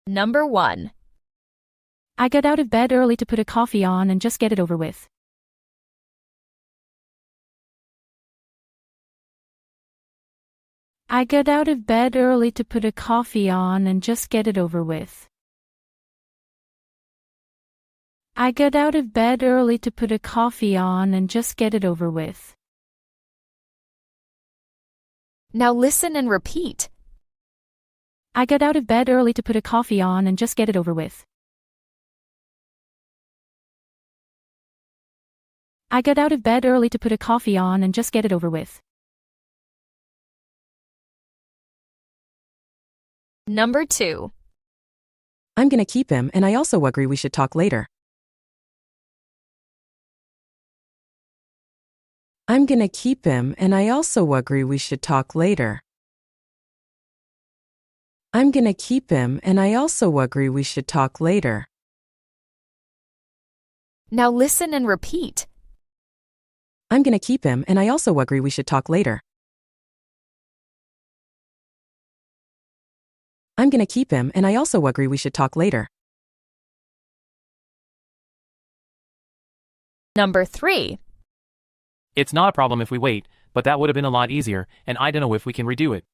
Number 1. I got out of bed early to put a coffee on and just get it over with. I got out of bed early to put a coffee on and just get it over with. I got out of bed early to put a coffee on and just get it over with. Now listen and repeat. I got out of bed early to put a coffee on and just get it over with. I got out of bed early to put a coffee on and just get it over with. Number 2. I'm gonna keep him, and I also agree we should talk later. I'm gonna keep him, and I also agree we should talk later. I'm gonna keep him, and I also agree we should talk later. Now listen and repeat. I'm gonna keep him, and I also agree we should talk later. I'm gonna keep him, and I also agree we should talk later. Number 3. It's not a problem if we wait, but that would have been a lot easier, and I don't know if we can redo it.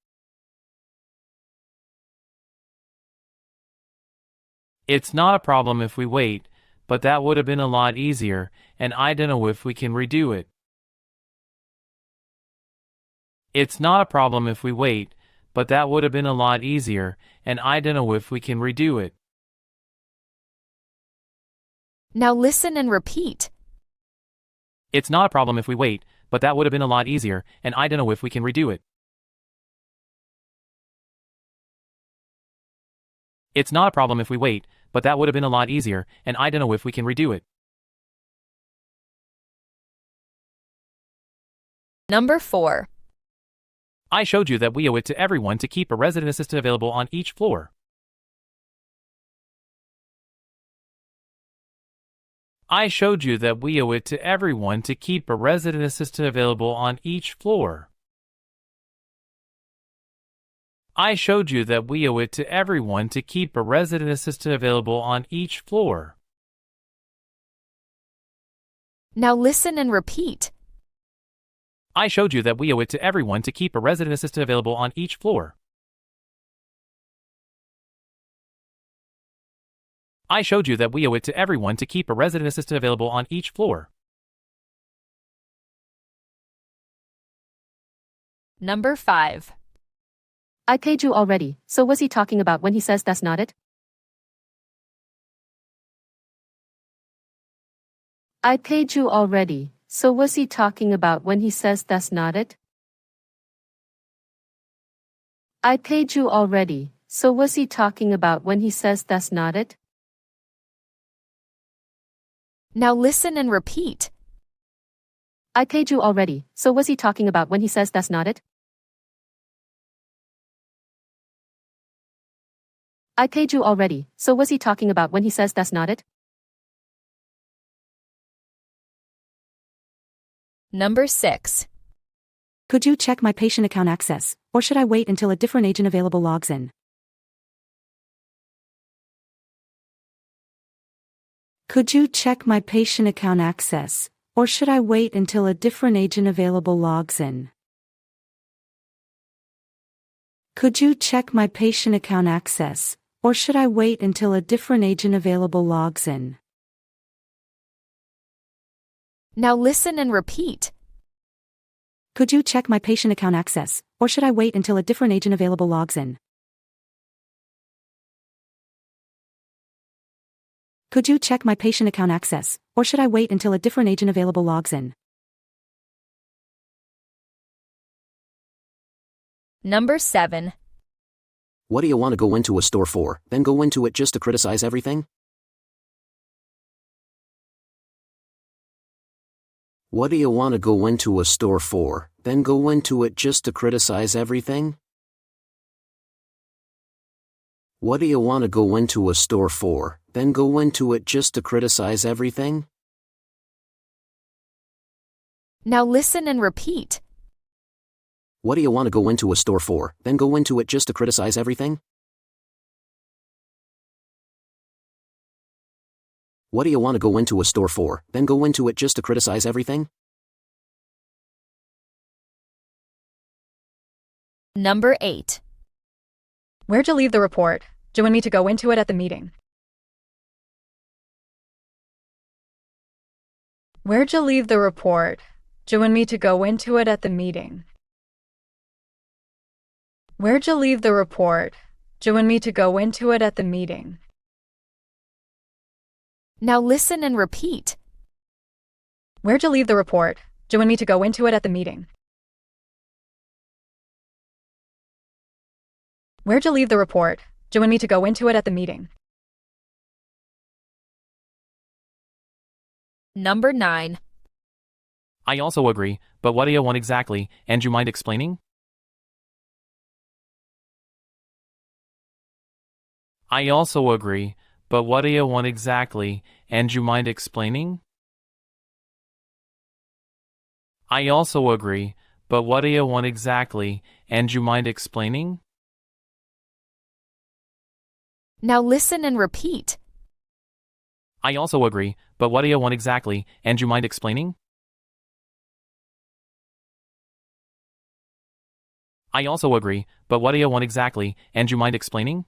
It's not a problem if we wait, but that would have been a lot easier, and I don't know if we can redo it. It's not a problem if we wait, but that would have been a lot easier, and I don't know if we can redo it. Now listen and repeat. It's not a problem if we wait, but that would have been a lot easier, and I don't know if we can redo it. It's not a problem if we wait, but that would have been a lot easier, and I don't know if we can redo it. Number 4. I showed you that we owe it to everyone to keep a resident assistant available on each floor. I showed you that we owe it to everyone to keep a resident assistant available on each floor. I showed you that we owe it to everyone to keep a resident assistant available on each floor. Now listen and repeat. I showed you that we owe it to everyone to keep a resident assistant available on each floor. I showed you that we owe it to everyone to keep a resident assistant available on each floor. Number 5. I paid you already, so what's he talking about when he says that's not it? I paid you already, so what's he talking about when he says that's not it? I paid you already, so what's he talking about when he says that's not it? Now listen and repeat. I paid you already, so what's he talking about when he says that's not it? I paid you already, so what's he talking about when he says that's not it? Number 6. Could you check my patient account access, or should I wait until a different agent available logs in? Could you check my patient account access, or should I wait until a different agent available logs in? Could you check my patient account access, or should I wait until a different agent available logs in? Now listen and repeat. Could you check my patient account access, or should I wait until a different agent available logs in? Could you check my patient account access, or should I wait until a different agent available logs in? Number 7. What do you want to go into a store for, then go into it just to criticize everything? What do you want to go into a store for, then go into it just to criticize everything? What do you want to go into a store for, then go into it just to criticize everything? Now listen and repeat. What do you want to go into a store for, then go into it just to criticize everything? What do you want to go into a store for, then go into it just to criticize everything? Number 8. Where'd you leave the report? Do you want me to go into it at the meeting? Where'd you leave the report? Do you want me to go into it at the meeting? Where'd you leave the report? Do you want me to go into it at the meeting? Now listen and repeat. Where'd you leave the report? Do you want me to go into it at the meeting? Where'd you leave the report? Do you want me to go into it at the meeting? Number 9. I also agree, but what do you want exactly, and you mind explaining? I also agree, but what do you want exactly, and you mind explaining? I also agree, but what do you want exactly, and you mind explaining? Now listen and repeat. I also agree, but what do you want exactly, and you mind explaining? I also agree, but what do you want exactly, and you mind explaining?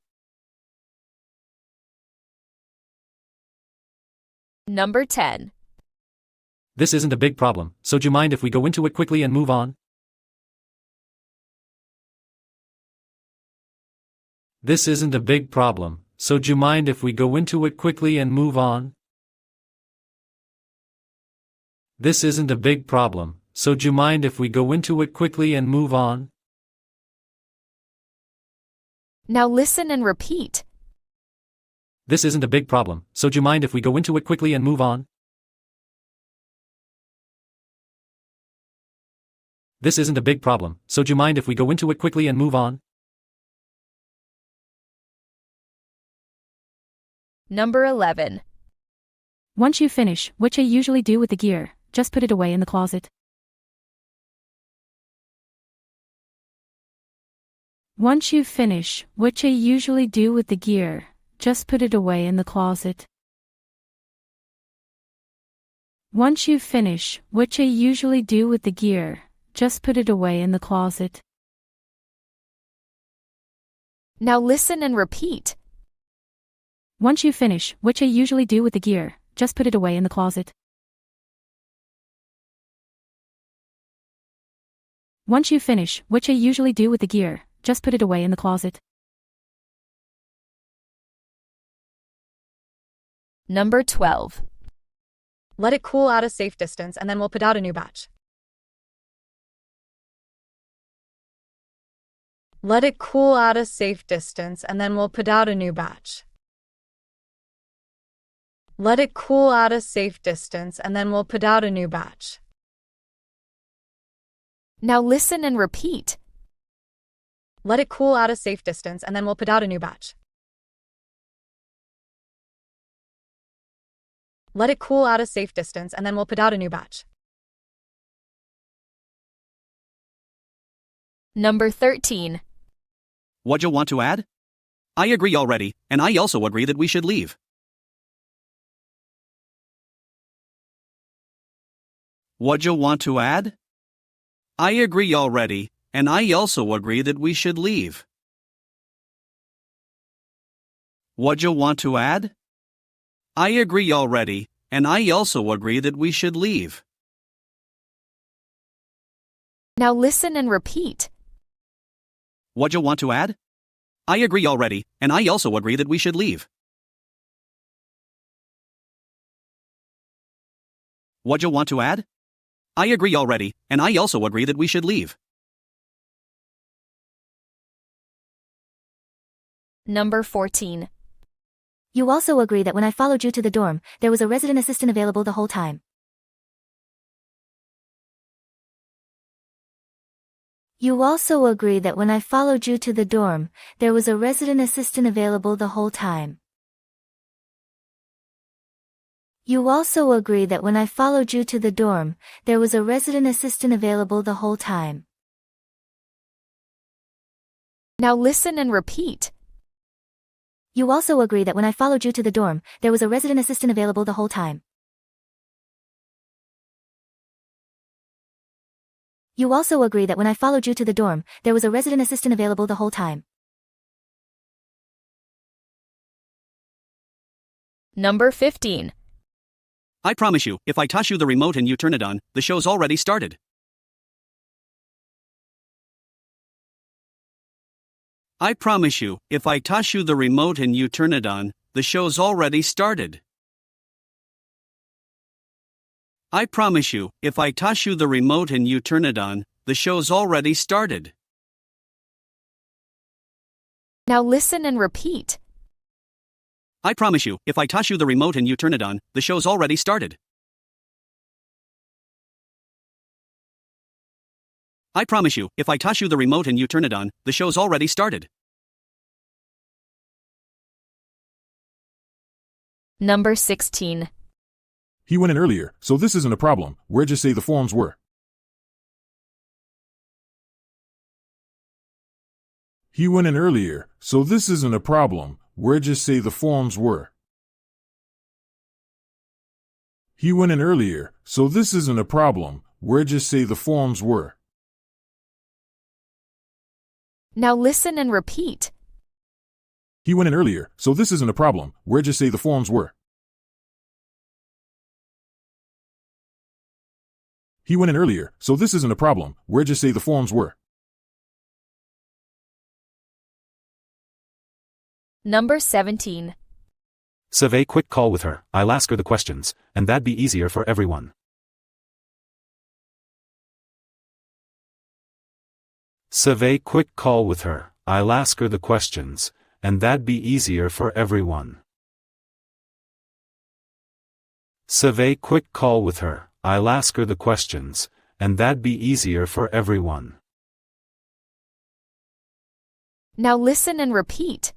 Number 10. This isn't a big problem, so do you mind if we go into it quickly and move on? This isn't a big problem, so do you mind if we go into it quickly and move on? This isn't a big problem, so do you mind if we go into it quickly and move on? Now listen and repeat. This isn't a big problem, so do you mind if we go into it quickly and move on? This isn't a big problem, so do you mind if we go into it quickly and move on? Number 11. Once you finish, which I usually do with the gear, just put it away in the closet. Once you finish, which I usually do with the gear, just put it away in the closet. Once you finish, which I usually do with the gear, just put it away in the closet. Now listen and repeat. Once you finish, which I usually do with the gear, just put it away in the closet. Once you finish, which I usually do with the gear, just put it away in the closet. Number 12. Let it cool out a safe distance and then we'll put out a new batch. Let it cool out a safe distance and then we'll put out a new batch. Let it cool out a safe distance and then we'll put out a new batch. Now listen and repeat. Let it cool out a safe distance and then we'll put out a new batch. Let it cool out a safe distance and then we'll put out a new batch. Number 13. What you want to add? I agree already, and I also agree that we should leave. What you want to add? I agree already, and I also agree that we should leave. What you want to add? I agree already, and I also agree that we should leave. Now listen and repeat. What you want to add? I agree already, and I also agree that we should leave. What you want to add? I agree already, and I also agree that we should leave. Number 14. You also agree that when I followed you to the dorm, there was a resident assistant available the whole time. You also agree that when I followed you to the dorm, there was a resident assistant available the whole time. You also agree that when I followed you to the dorm, there was a resident assistant available the whole time. Now listen and repeat. You also agree that when I followed you to the dorm, there was a resident assistant available the whole time. You also agree that when I followed you to the dorm, there was a resident assistant available the whole time. Number 15. I promise you, if I toss you the remote and you turn it on, the show's already started. I promise you, if I toss you the remote and you turn it on, the show's already started. I promise you, if I toss you the remote and you turn it on, the show's already started. Now listen and repeat. I promise you, if I toss you the remote and you turn it on, the show's already started. I promise you, if I toss you the remote and you turn it on, the show's already started. Number 16. He went in earlier, so this isn't a problem. Where'd you say the forms were? He went in earlier, so this isn't a problem. Where'd you say the forms were? He went in earlier, so this isn't a problem. Where'd you say the forms were? Now listen and repeat. He went in earlier, so this isn't a problem. Where'd you say the forms were? He went in earlier, so this isn't a problem. Where'd you say the forms were? Number 17. Survey quick call with her. I'll ask her the questions, and that'd be easier for everyone. Survey quick call with her. I'll ask her the questions, and that'd be easier for everyone. Survey quick call with her. I'll ask her the questions, and that'd be easier for everyone. Now listen and repeat.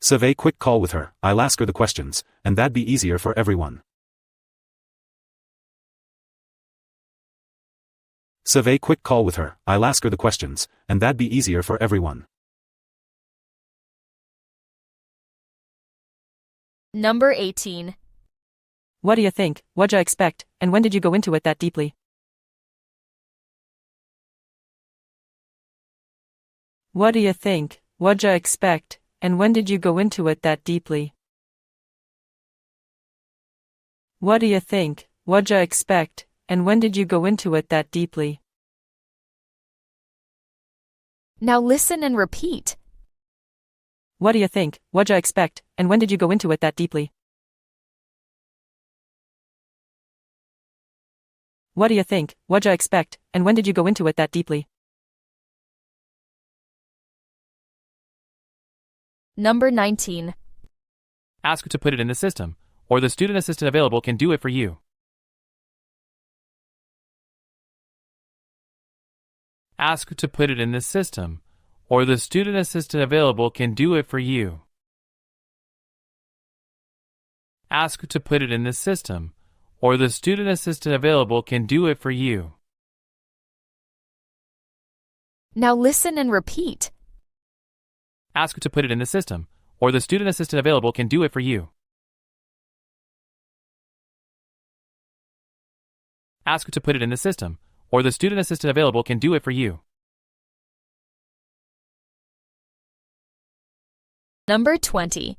Survey quick call with her. I'll ask her the questions, and that'd be easier for everyone. Survey quick call with her. I'll ask her the questions, and that'd be easier for everyone. Number 18. What do you think? What'd you expect? And when did you go into it that deeply? What do you think? What'd you expect? And when did you go into it that deeply? What do you think? What'd you expect? And when did you go into it that deeply? Now listen and repeat. What do you think? What'd you expect? And when did you go into it that deeply? What do you think? What'd you expect? And when did you go into it that deeply? Number 19. Ask her to put it in the system, or the student assistant available can do it for you. Ask her to put it in the system, or the student assistant available can do it for you. Ask her to put it in the system, or the student assistant available can do it for you. Now listen and repeat. Ask her to put it in the system, or the student assistant available can do it for you. Ask her to put it in the system, or the student assistant available can do it for you. Number 20.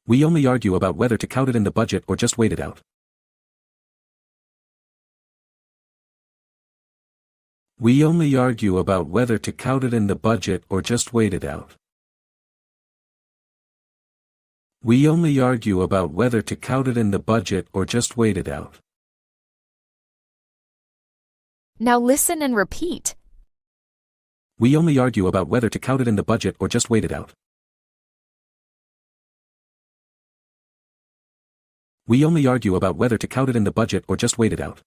We only argue about whether to count it in the budget or just wait it out. We only argue about whether to count it in the budget or just wait it out. We only argue about whether to count it in the budget or just wait it out. Now listen and repeat. We only argue about whether to count it in the budget or just wait it out. We only argue about whether to count it in the budget or just wait it out.